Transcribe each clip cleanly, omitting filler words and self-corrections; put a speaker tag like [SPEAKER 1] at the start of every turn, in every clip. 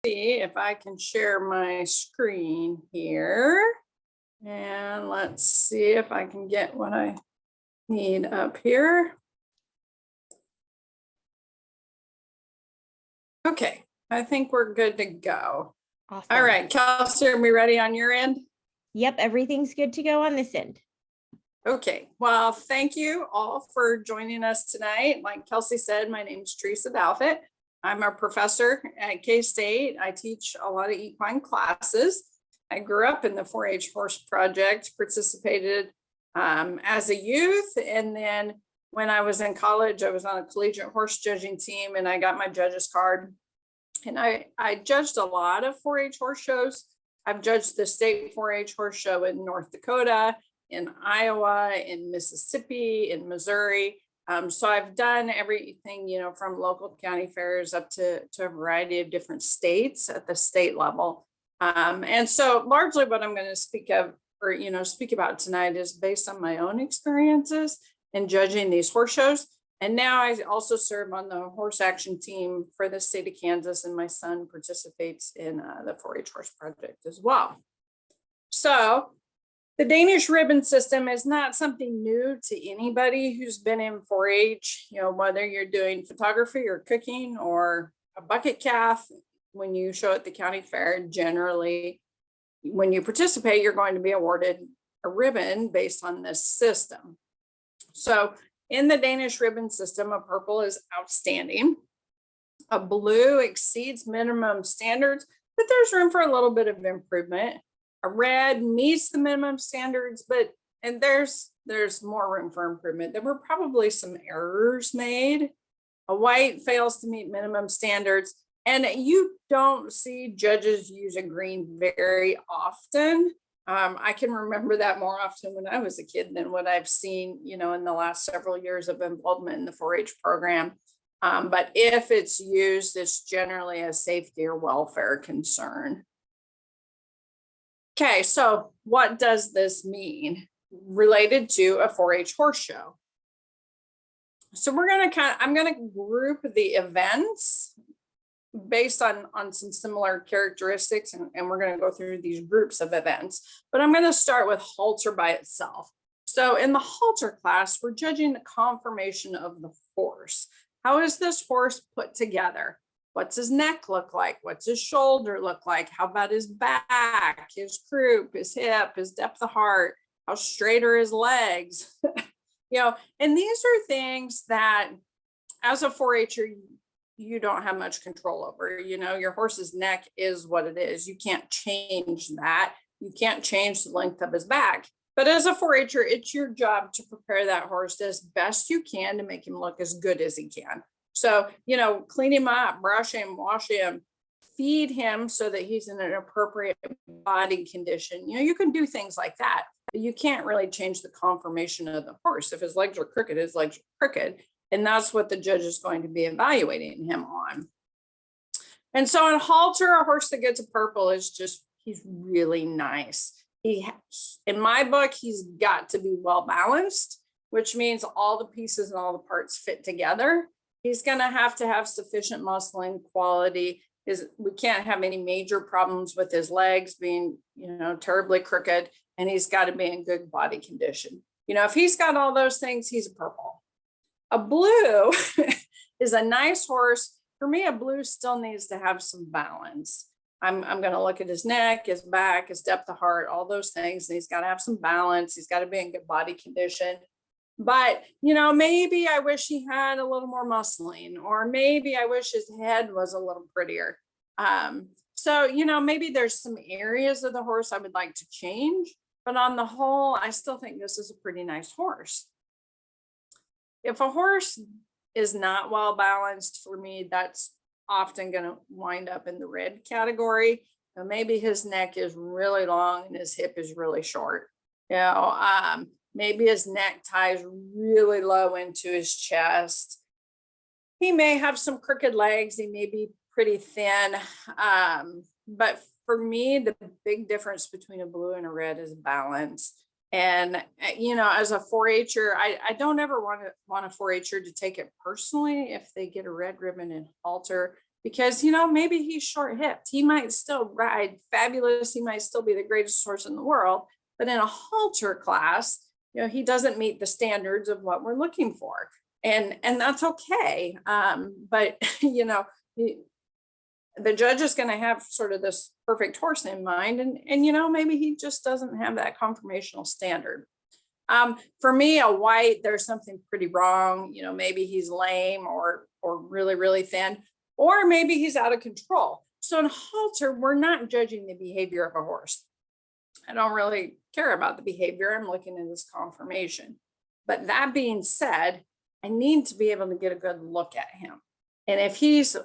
[SPEAKER 1] see if I can share my screen here. And let's see if I can get what I need up here. Okay, I think we're good to go.
[SPEAKER 2] Awesome.
[SPEAKER 1] All right, Kelsey, are we ready on your end?
[SPEAKER 2] Yep, everything's good to go on this end.
[SPEAKER 1] Okay, well, thank you all for joining us tonight. Like Kelsey said, my name is Teresa Dalfit. I'm a professor at K-State. I teach a lot of equine classes. I grew up in the 4-H horse project, participated as a youth, and then when I was in college, I was on a collegiate horse judging team, and I got my judge's card. And I judged a lot of 4-H horse shows. I've judged the state 4-H horse show in North Dakota, in Iowa, in Mississippi, in Missouri. So I've done everything, from local county fairs up to a variety of different states at the state level. And so largely what I'm going to speak about tonight is based on my own experiences in judging these horse shows. And now I also serve on the horse action team for the state of Kansas, and my son participates in the 4-H horse project as well. So the Danish ribbon system is not something new to anybody who's been in 4-H, whether you're doing photography or cooking or a bucket calf. When you show at the county fair, generally, when you participate, you're going to be awarded a ribbon based on this system. So in the Danish ribbon system, a purple is outstanding. A blue exceeds minimum standards, but there's room for a little bit of improvement. A red meets the minimum standards, and there's more room for improvement. There were probably some errors made. A white fails to meet minimum standards, and you don't see judges use a green very often. I can remember that more often when I was a kid than what I've seen, in the last several years of involvement in the 4-H program. But if it's used, it's generally a safety or welfare concern. Okay, so what does this mean related to a 4-H horse show? So I'm going to group the events based on some similar characteristics, and we're going to go through these groups of events. But I'm going to start with halter by itself. So in the halter class, we're judging the conformation of the horse. How is this horse put together? What's his neck look like? What's his shoulder look like? How about his back, his croup, his hip, his depth of heart? How straight are his legs? And these are things that as a 4-H'er, you don't have much control over. Your horse's neck is what it is. You can't change that. You can't change the length of his back. But as a 4-H'er, it's your job to prepare that horse as best you can to make him look as good as he can. So, clean him up, brush him, wash him, feed him so that he's in an appropriate body condition. You can do things like that, but you can't really change the conformation of the horse. If his legs are crooked, his legs are crooked. And that's what the judge is going to be evaluating him on. And so in halter, a horse that gets a purple he's really nice. In my book, he's got to be well balanced, which means all the pieces and all the parts fit together. He's going to have sufficient muscling quality. We can't have any major problems with his legs being, terribly crooked, and he's got to be in good body condition. If he's got all those things, he's a purple. A blue is a nice horse. For me, a blue still needs to have some balance. I'm going to look at his neck, his back, his depth of heart, all those things. And he's got to have some balance. He's got to be in good body condition. But, maybe I wish he had a little more muscling, or maybe I wish his head was a little prettier. So, maybe there's some areas of the horse I would like to change. But on the whole, I still think this is a pretty nice horse. If a horse is not well balanced, for me, that's often going to wind up in the red category. Maybe his neck is really long and his hip is really short. Maybe his neck ties really low into his chest. He may have some crooked legs. He may be pretty thin. But for me, the big difference between a blue and a red is balance. And, as a 4-H'er, I don't ever want a 4-H'er to take it personally if they get a red ribbon in halter, because, maybe he's short-hipped. He might still ride fabulous. He might still be the greatest horse in the world, but in a halter class, he doesn't meet the standards of what we're looking for. And that's okay. But, the judge is going to have sort of this perfect horse in mind. And maybe he just doesn't have that conformational standard. For me, a white, there's something pretty wrong. Maybe he's lame or really, really thin, or maybe he's out of control. So in halter, we're not judging the behavior of a horse. I don't really care about the behavior. I'm looking at his conformation. But that being said, I need to be able to get a good look at him. And if he's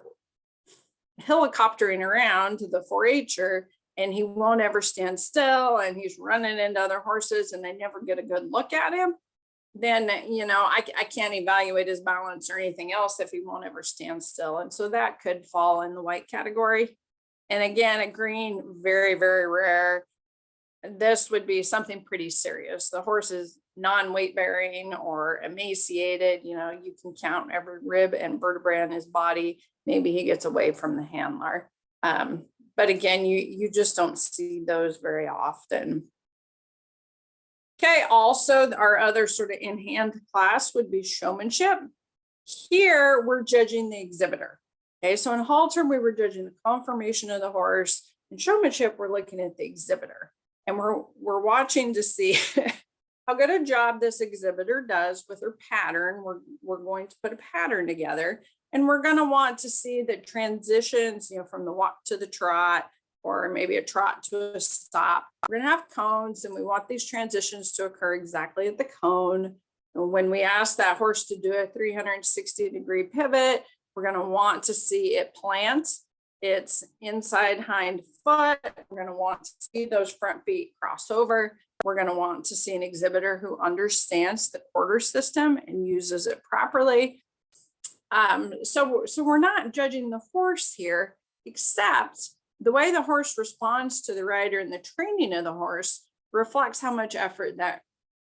[SPEAKER 1] helicoptering around the 4-H'er and he won't ever stand still and he's running into other horses and I never get a good look at him, then, I can't evaluate his balance or anything else if he won't ever stand still. And so that could fall in the white category. And again, a green, very, very rare. This would be something pretty serious. The horse is non-weight bearing or emaciated. You can count every rib and vertebra in his body. Maybe he gets away from the handler. But again, you just don't see those very often. Okay, also our other sort of in-hand class would be showmanship. Here we're judging the exhibitor. Okay, so in halter, we were judging the conformation of the horse. In showmanship, we're looking at the exhibitor. And we're watching to see how good a job this exhibitor does with her pattern. We're going to put a pattern together, and we're going to want to see the transitions, from the walk to the trot, or maybe a trot to a stop. We're going to have cones, and we want these transitions to occur exactly at the cone. And when we ask that horse to do a 360-degree pivot, we're going to want to see it plant its inside hind foot. We're going to want to see those front feet cross over. We're going to want to see an exhibitor who understands the quarter system and uses it properly. So we're not judging the horse here, except the way the horse responds to the rider and the training of the horse reflects how much effort that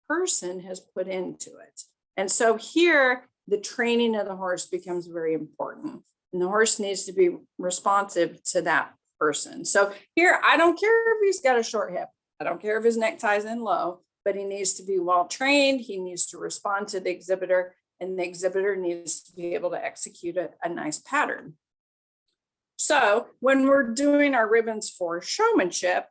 [SPEAKER 1] person has put into it. And so here, the training of the horse becomes very important. And the horse needs to be responsive to that person. So here, I don't care if he's got a short hip. I don't care if his neck ties in low, but he needs to be well trained. He needs to respond to the exhibitor, and the exhibitor needs to be able to execute a nice pattern. So when we're doing our ribbons for showmanship,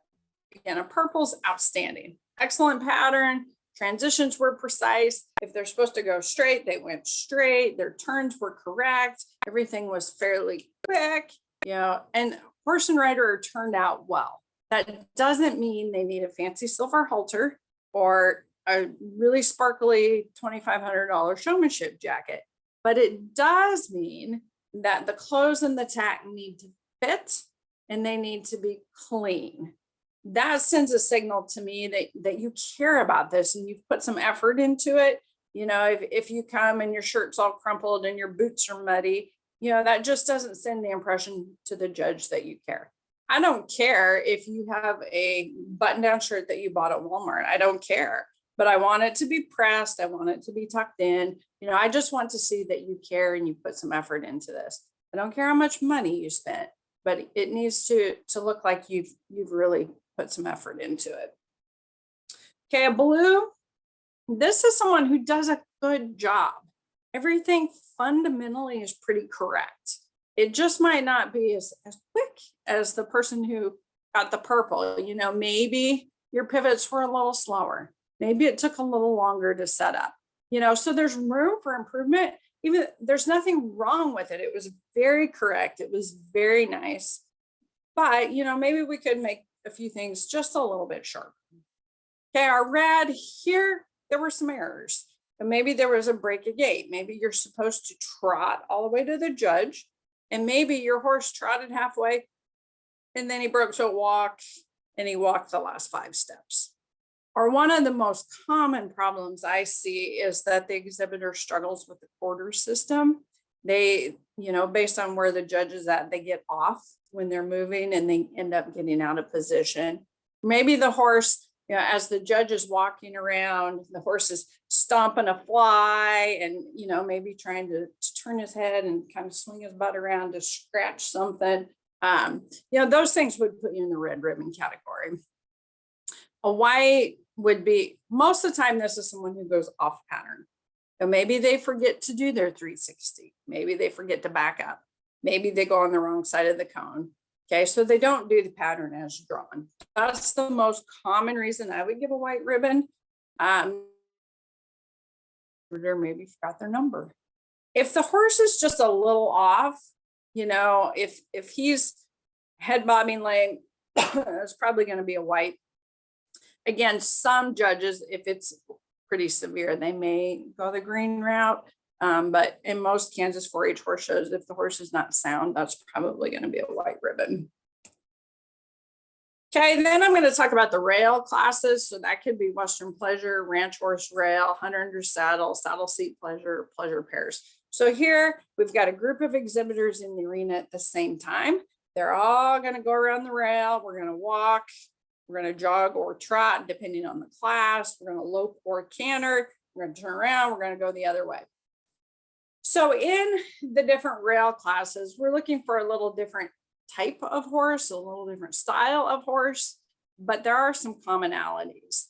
[SPEAKER 1] again, a purple's outstanding. Excellent pattern. Transitions were precise. If they're supposed to go straight, they went straight. Their turns were correct. Everything was fairly quick, and horse and rider turned out well. That doesn't mean they need a fancy silver halter or a really sparkly $2,500 showmanship jacket, but it does mean that the clothes and the tack need to fit and they need to be clean. That sends a signal to me that you care about this and you've put some effort into it. If you come and your shirt's all crumpled and your boots are muddy, that just doesn't send the impression to the judge that you care. I don't care if you have a button-down shirt that you bought at Walmart. I don't care, but I want it to be pressed. I want it to be tucked in. I just want to see that you care and you put some effort into this. I don't care how much money you spent, but it needs to look like you've really put some effort into it. Okay, a blue. This is someone who does a good job. Everything fundamentally is pretty correct. It just might not be as quick as the person who got the purple. Maybe your pivots were a little slower. Maybe it took a little longer to set up. So there's room for improvement. Even there's nothing wrong with it. It was very correct. It was very nice. But, maybe we could make a few things just a little bit sharper. Okay, our red here, there were some errors. And maybe there was a break a gait. Maybe you're supposed to trot all the way to the judge. And maybe your horse trotted halfway and then he broke to a walk and he walked the last 5 steps. Or one of the most common problems I see is that the exhibitor struggles with the quarter system. They, based on where the judge is at, they get off when they're moving and they end up getting out of position. Maybe the horse You know, as the judge is walking around, the horse is stomping a fly and, you know, maybe trying to turn his head and kind of swing his butt around to scratch something. You know, those things would put you in the red ribbon category. A white would be, most of the time, this is someone who goes off pattern. So maybe they forget to do their 360. Maybe they forget to back up. Maybe they go on the wrong side of the cone. Okay, so they don't do the pattern as drawn. That's the most common reason I would give a white ribbon. Or maybe forgot their number. If the horse is just a little off, you know, if he's head bobbing lame, it's probably going to be a white. Again, some judges, if it's pretty severe, they may go the green route. But in most Kansas 4-H horse shows, if the horse is not sound, that's probably going to be a white ribbon. Okay, then I'm going to talk about the rail classes. So that could be Western Pleasure, Ranch Horse Rail, Hunter Under Saddle, Saddle Seat Pleasure, Pleasure Pairs. So here we've got a group of exhibitors in the arena at the same time. They're all going to go around the rail. We're going to walk, we're going to jog or trot, depending on the class. We're going to lope or canter. We're going to turn around. We're going to go the other way. So in the different rail classes, we're looking for a little different type of horse, a little different style of horse, but there are some commonalities.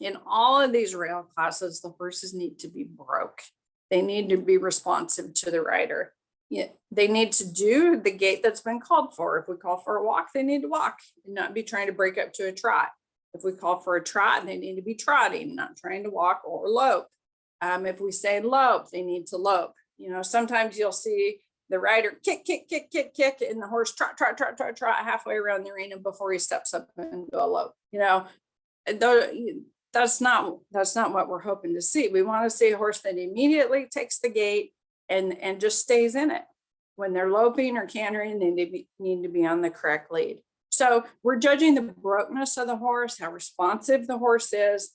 [SPEAKER 1] In all of these rail classes, the horses need to be broke. They need to be responsive to the rider. Yeah, they need to do the gait that's been called for. If we call for a walk, they need to walk and not be trying to break up to a trot. If we call for a trot, they need to be trotting, not trying to walk or lope. If we say lope, they need to lope. You know, sometimes you'll see the rider kick, kick, kick, kick, kick, and the horse trot, trot, trot, trot, trot halfway around the arena before he steps up and go lope. You know, that's not what we're hoping to see. We want to see a horse that immediately takes the gait and just stays in it. When they're loping or cantering, they need to be on the correct lead. So we're judging the brokenness of the horse, how responsive the horse is.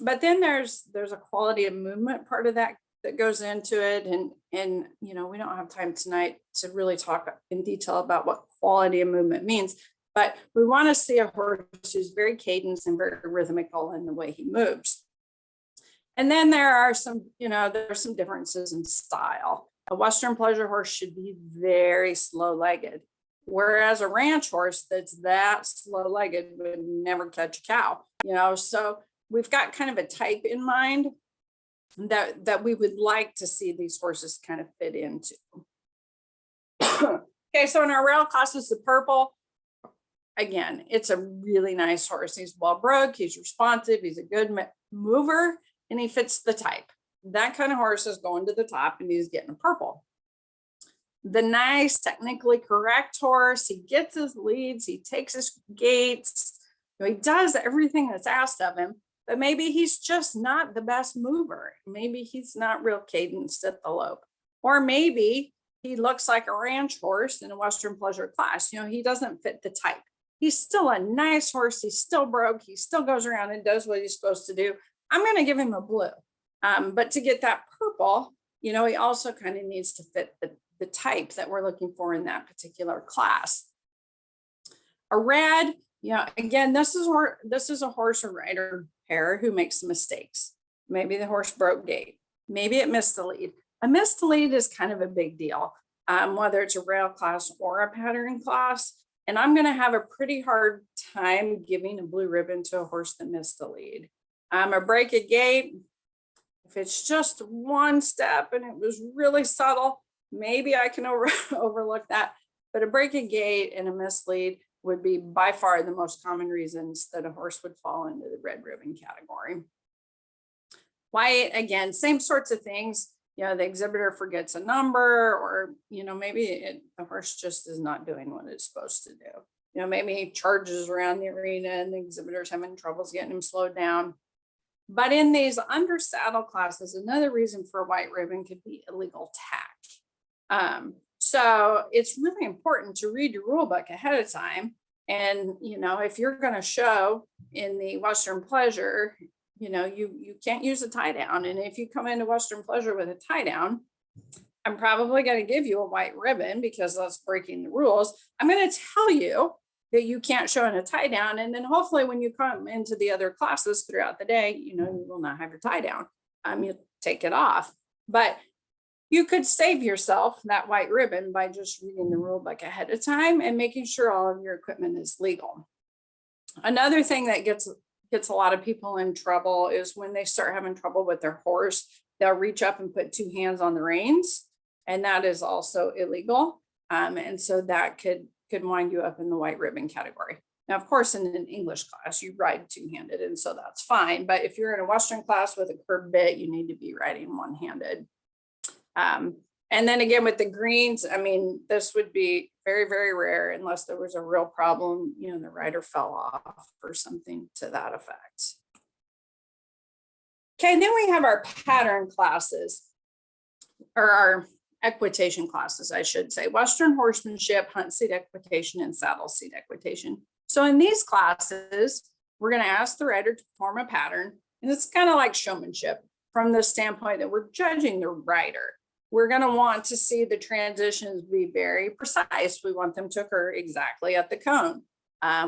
[SPEAKER 1] But then there's a quality of movement part of that goes into it. And you know, we don't have time tonight to really talk in detail about what quality of movement means, but we want to see a horse who's very cadenced and very rhythmical in the way he moves. And then there are some differences in style. A Western Pleasure horse should be very slow-legged, whereas a ranch horse that's that slow-legged would never catch a cow. You know, so we've got kind of a type in mind that we would like to see these horses kind of fit into. Okay, so in our rail classes, the purple, again, it's a really nice horse. He's well broke, he's responsive, he's a good mover, and he fits the type. That kind of horse is going to the top and he's getting a purple. The nice, technically correct horse, he gets his leads, he takes his gaits, he does everything that's asked of him, but maybe he's just not the best mover. Maybe he's not real cadenced at the lope. Or maybe he looks like a ranch horse in a Western Pleasure class. You know, he doesn't fit the type. He's still a nice horse. He's still broke. He still goes around and does what he's supposed to do. I'm going to give him a blue. But to get that purple, you know, he also kind of needs to fit the type that we're looking for in that particular class. A red, you know, again, this is a horse or rider pair who makes some mistakes. Maybe the horse broke gait. Maybe it missed the lead. A missed lead is kind of a big deal, whether it's a rail class or a pattern class. And I'm going to have a pretty hard time giving a blue ribbon to a horse that missed the lead. A break a gait, if it's just one step and it was really subtle, maybe I can overlook that. But a break a gait and a missed lead would be by far the most common reasons that a horse would fall into the red ribbon category. White, again, same sorts of things. You know, the exhibitor forgets a number, or, you know, maybe the horse just is not doing what it's supposed to do. You know, maybe he charges around the arena and the exhibitor's having troubles getting him slowed down. But in these under saddle classes, another reason for a white ribbon could be illegal tack. So it's really important to read your rule book ahead of time. And, you know, if you're going to show in the Western Pleasure, you know, you can't use a tie down. And if you come into Western Pleasure with a tie down, I'm probably going to give you a white ribbon because that's breaking the rules. I'm going to tell you that you can't show in a tie down. And then hopefully when you come into the other classes throughout the day, you know, you will not have your tie down. You'll take it off. But you could save yourself that white ribbon by just reading the rule book ahead of time and making sure all of your equipment is legal. Another thing that gets a lot of people in trouble is when they start having trouble with their horse, they'll reach up and put two hands on the reins, and that is also illegal. And so that could wind you up in the white ribbon category. Now, of course, in an English class, you ride two-handed, and so that's fine. But if you're in a Western class with a curved bit, you need to be riding one-handed. And then again, with the greens, I mean, this would be very, very rare unless there was a real problem, you know, the rider fell off or something to that effect. Okay, then we have our pattern classes, or our equitation classes, I should say. Western horsemanship, hunt seat equitation, and saddle seat equitation. So in these classes, we're going to ask the rider to perform a pattern, and it's kind of like showmanship from the standpoint that we're judging the rider. We're going to want to see the transitions be very precise. We want them to occur exactly at the cone.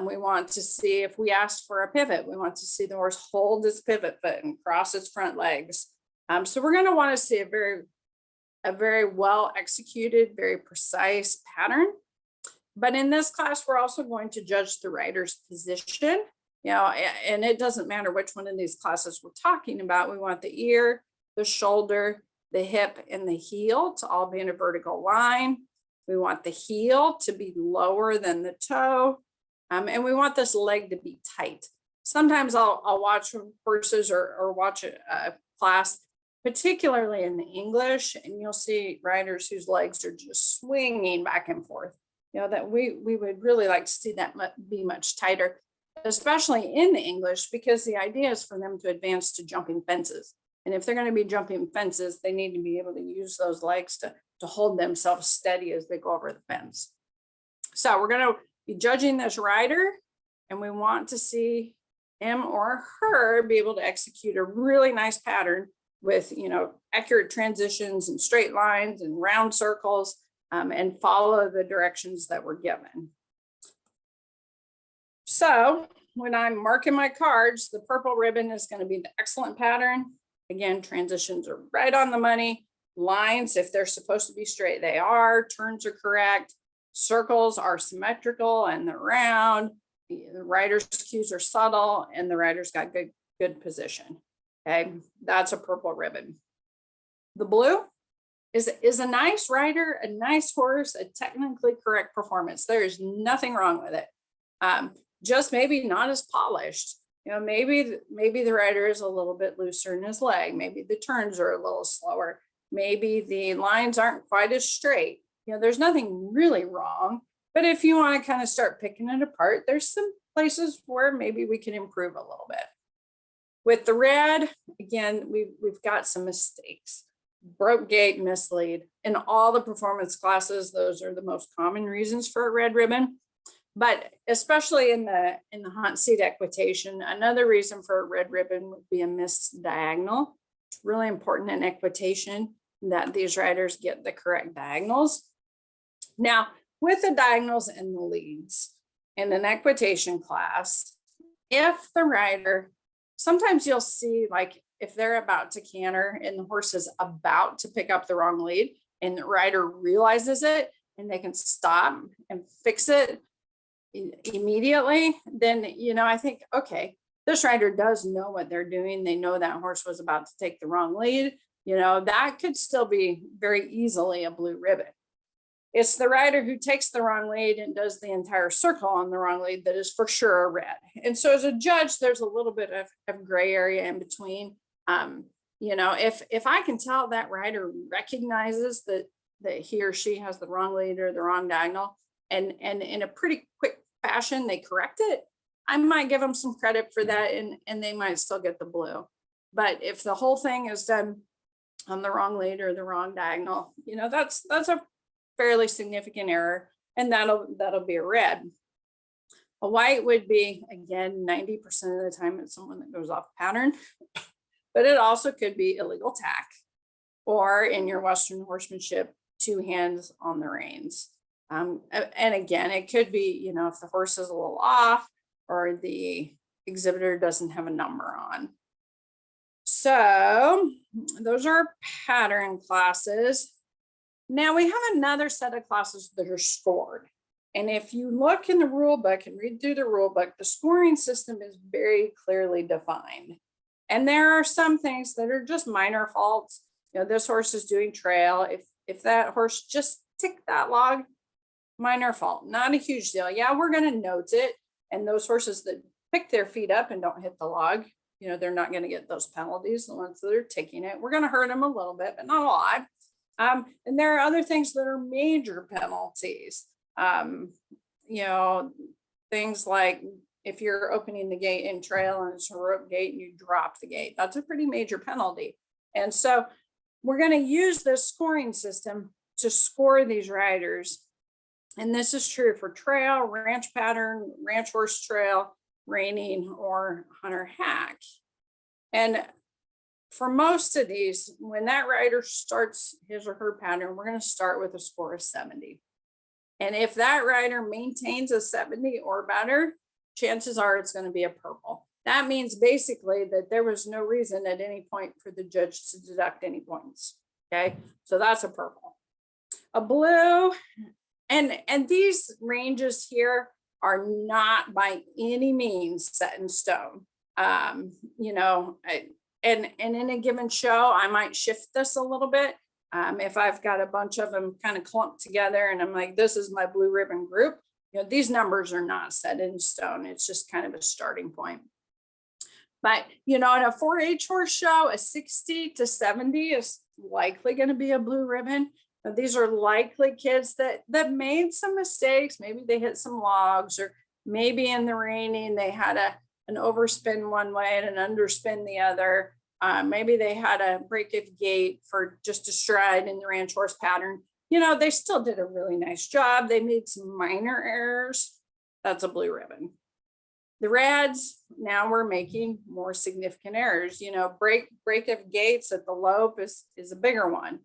[SPEAKER 1] We want to see, if we ask for a pivot, we want to see the horse hold its pivot foot and cross its front legs. So we're going to want to see a very well executed, very precise pattern. But in this class, we're also going to judge the rider's position, you know, and it doesn't matter which one of these classes we're talking about. We want the ear, the shoulder, the hip, and the heel to all be in a vertical line. We want the heel to be lower than the toe. And we want this leg to be tight. Sometimes I'll watch horses or watch a class, particularly in the English, and you'll see riders whose legs are just swinging back and forth. You know, that we would really like to see that be much tighter, especially in the English, because the idea is for them to advance to jumping fences. And if they're going to be jumping fences, they need to be able to use those legs to hold themselves steady as they go over the fence. So we're going to be judging this rider, and we want to see him or her be able to execute a really nice pattern with, you know, accurate transitions and straight lines and round circles, and follow the directions that we're given. So when I'm marking my cards, the purple ribbon is going to be the excellent pattern. Again, transitions are right on the money. Lines, if they're supposed to be straight, they are. Turns are correct. Circles are symmetrical and they're round. The rider's cues are subtle, and the rider's got good position. Okay, that's a purple ribbon. The blue is a nice rider, a nice horse, a technically correct performance. There is nothing wrong with it. Just maybe not as polished. You know, maybe the rider is a little bit looser in his leg. Maybe the turns are a little slower. Maybe the lines aren't quite as straight. You know, there's nothing really wrong. But if you want to kind of start picking it apart, there's some places where maybe we can improve a little bit. With the red, again, we've got some mistakes. Broke gait, mislead. In all the performance classes, those are the most common reasons for a red ribbon. But especially in the hunt seat equitation, another reason for a red ribbon would be a missed diagonal. It's really important in equitation that these riders get the correct diagonals. Now, with the diagonals and the leads in an equitation class, if the rider, sometimes you'll see, like, if they're about to canter and the horse is about to pick up the wrong lead and the rider realizes it and they can stop and fix it immediately, then, you know, I think, okay, this rider does know what they're doing. They know that horse was about to take the wrong lead. You know, that could still be very easily a blue ribbon. It's the rider who takes the wrong lead and does the entire circle on the wrong lead that is for sure a red. And so as a judge, there's a little bit of gray area in between. You know, if I can tell that rider recognizes that he or she has the wrong lead or the wrong diagonal, and in a pretty quick fashion, they correct it, I might give them some credit for that, and they might still get the blue. But if the whole thing is done on the wrong lead or the wrong diagonal, you know, that's a fairly significant error, and that'll be a red. A white would be, again, 90% of the time it's someone that goes off pattern, but it also could be illegal tack, or in your Western horsemanship, two hands on the reins. And again, it could be, if the horse is a little off or the exhibitor doesn't have a number on. So those are pattern classes. Now we have another set of classes that are scored. And if you look in the rule book and read through the rule book, the scoring system is very clearly defined. And there are some things that are just minor faults. This horse is doing trail. If that horse just ticked that log, minor fault, not a huge deal. Yeah, we're going to note it. And those horses that pick their feet up and don't hit the log, they're not going to get those penalties. The ones that are ticking it, we're going to hurt them a little bit, but not a lot. And there are other things that are major penalties. Things like if you're opening the gate in trail and it's a rope gate and you drop the gate, that's a pretty major penalty. And so we're going to use this scoring system to score these riders. And this is true for trail, ranch pattern, ranch horse trail, reining, or hunter hack. And for most of these, when that rider starts his or her pattern, we're going to start with a score of 70. And if that rider maintains a 70 or better, chances are it's going to be a purple. That means basically that there was no reason at any point for the judge to deduct any points. Okay, so that's a purple. A blue, and these ranges here are not by any means set in stone. And in a given show, I might shift this a little bit. If I've got a bunch of them kind of clumped together and I'm like, this is my blue ribbon group, these numbers are not set in stone. It's just kind of a starting point. But, in a 4-H horse show, a 60 to 70 is likely going to be a blue ribbon. Now, these are likely kids that made some mistakes. Maybe they hit some logs, or maybe in the reining they had an overspin one way and an underspin the other. Maybe they had a break of gate for just a stride in the ranch horse pattern. They still did a really nice job. They made some minor errors. That's a blue ribbon. The reds, now we're making more significant errors. Break of gates at the lope is a bigger one.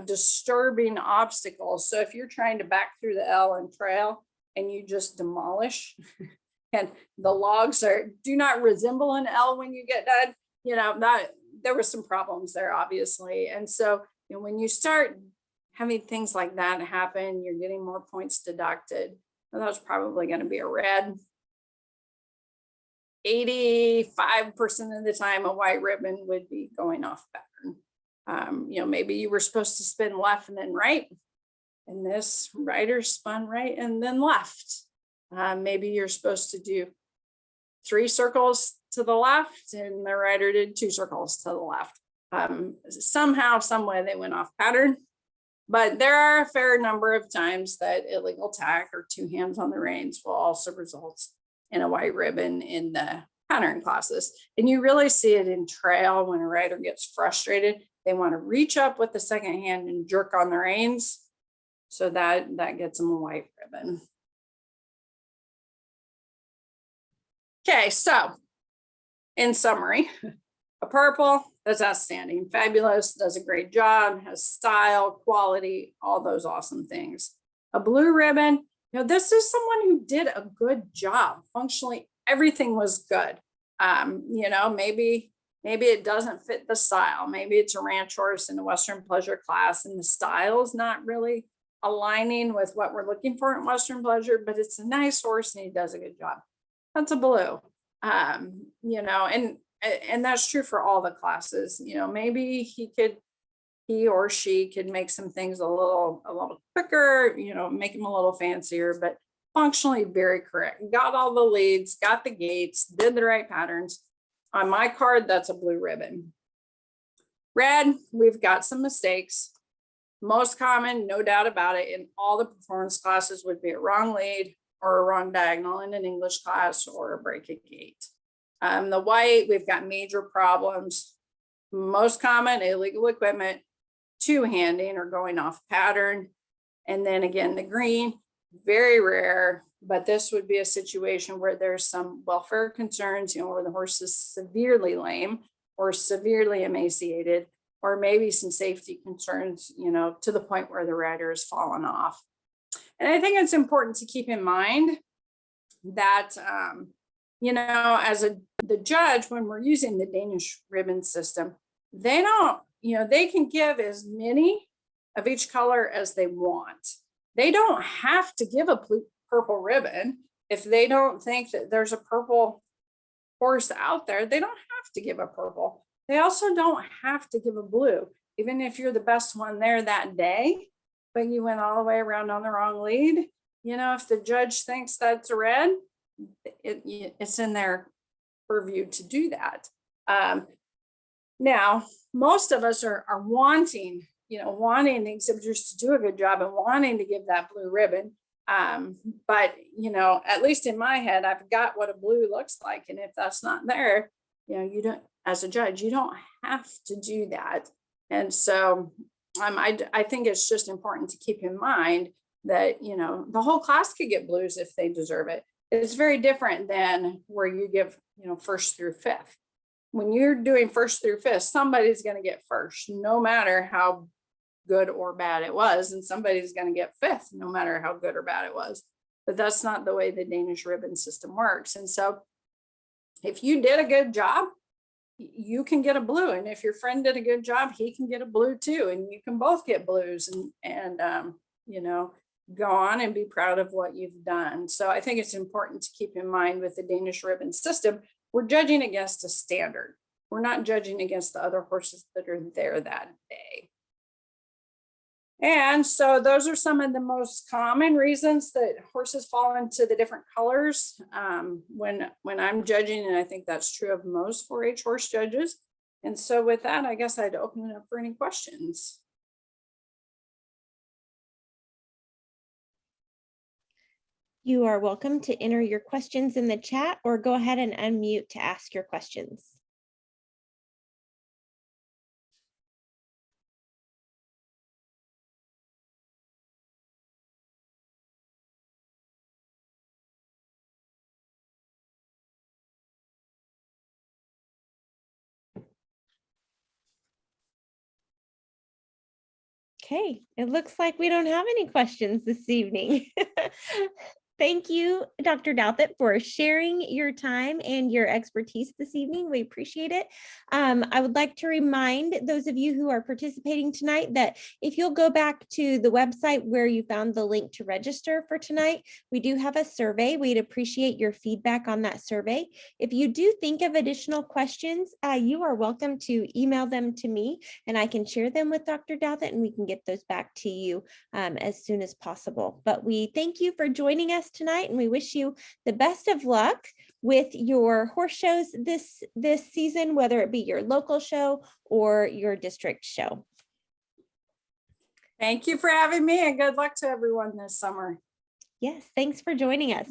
[SPEAKER 1] Disturbing obstacles. So if you're trying to back through the L and trail and you just demolish and the logs do not resemble an L when you get done, that there were some problems there, obviously. And so when you start having things like that happen, you're getting more points deducted. And that's probably going to be a red. 85% of the time, a white ribbon would be going off pattern. Maybe you were supposed to spin left and then right, and this rider spun right and then left. Maybe you're supposed to do 3 circles to the left and the rider did 2 circles to the left. Somehow, some way they went off pattern. But there are a fair number of times that illegal tack or 2 hands on the reins will also result in a white ribbon in the pattern classes. And you really see it in trail when a rider gets frustrated. They want to reach up with the second hand and jerk on the reins. So that gets them a white ribbon. Okay, so in summary, a purple, that's outstanding, fabulous, does a great job, has style, quality, all those awesome things. A blue ribbon, this is someone who did a good job. Functionally, everything was good. Maybe it doesn't fit the style. Maybe it's a ranch horse in the Western Pleasure class and the style is not really aligning with what we're looking for in Western Pleasure, but it's a nice horse and he does a good job. That's a blue. And that's true for all the classes. Maybe he or she could make some things a little quicker, make them a little fancier, but functionally very correct. Got all the leads, got the gates, did the right patterns. On my card, that's a blue ribbon. Red, we've got some mistakes. Most common, no doubt about it, in all the performance classes would be a wrong lead or a wrong diagonal in an English class or a break a gate. The white, we've got major problems. Most common, illegal equipment, 2-handing or going off pattern. And then again, the green, very rare, but this would be a situation where there's some welfare concerns, where the horse is severely lame or severely emaciated, or maybe some safety concerns, to the point where the rider has fallen off. And I think it's important to keep in mind that, you know, as the judge, when we're using the Danish ribbon system, they don't, you know, they can give as many of each color as they want. They don't have to give a purple ribbon. If they don't think that there's a purple horse out there, they don't have to give a purple. They also don't have to give a blue, even if you're the best one there that day, but you went all the way around on the wrong lead. You know, if the judge thinks that's a red, it's in their purview to do that. Now, most of us are wanting, you know, wanting the exhibitors to do a good job and wanting to give that blue ribbon. But, you know, at least in my head, I've got what a blue looks like. And if that's not there, you know, you don't, as a judge, you don't have to do that. And so I think it's just important to keep in mind that, you know, the whole class could get blues if they deserve it. It's very different than where you give, you know, first through fifth. When you're doing first through fifth, somebody's going to get first, no matter how good or bad it was, and somebody's going to get fifth, no matter how good or bad it was. But that's not the way the Danish ribbon system works. And so if you did a good job, you can get a blue. And if your friend did a good job, he can get a blue too. And you can both get blues and you know, go on and be proud of what you've done. So I think it's important to keep in mind with the Danish ribbon system, we're judging against a standard. We're not judging against the other horses that are there that day. And so those are some of the most common reasons that horses fall into the different colors when I'm judging, and I think that's true of most 4-H horse judges. And so with that, I guess I'd open it up for any questions.
[SPEAKER 2] You are welcome to enter your questions in the chat or go ahead and unmute to ask your questions. Okay, it looks like we don't have any questions this evening. Thank you, Dr. Douthit, for sharing your time and your expertise this evening. We appreciate it. I would like to remind those of you who are participating tonight that if you'll go back to the website where you found the link to register for tonight, we do have a survey. We'd appreciate your feedback on that survey. If you do think of additional questions, you are welcome to email them to me and I can share them with Dr. Douthit and we can get those back to you as soon as possible. But we thank you for joining us tonight and we wish you the best of luck with your horse shows this season, whether it be your local show or your district show.
[SPEAKER 1] Thank you for having me and good luck to everyone this summer.
[SPEAKER 2] Yes, thanks for joining us.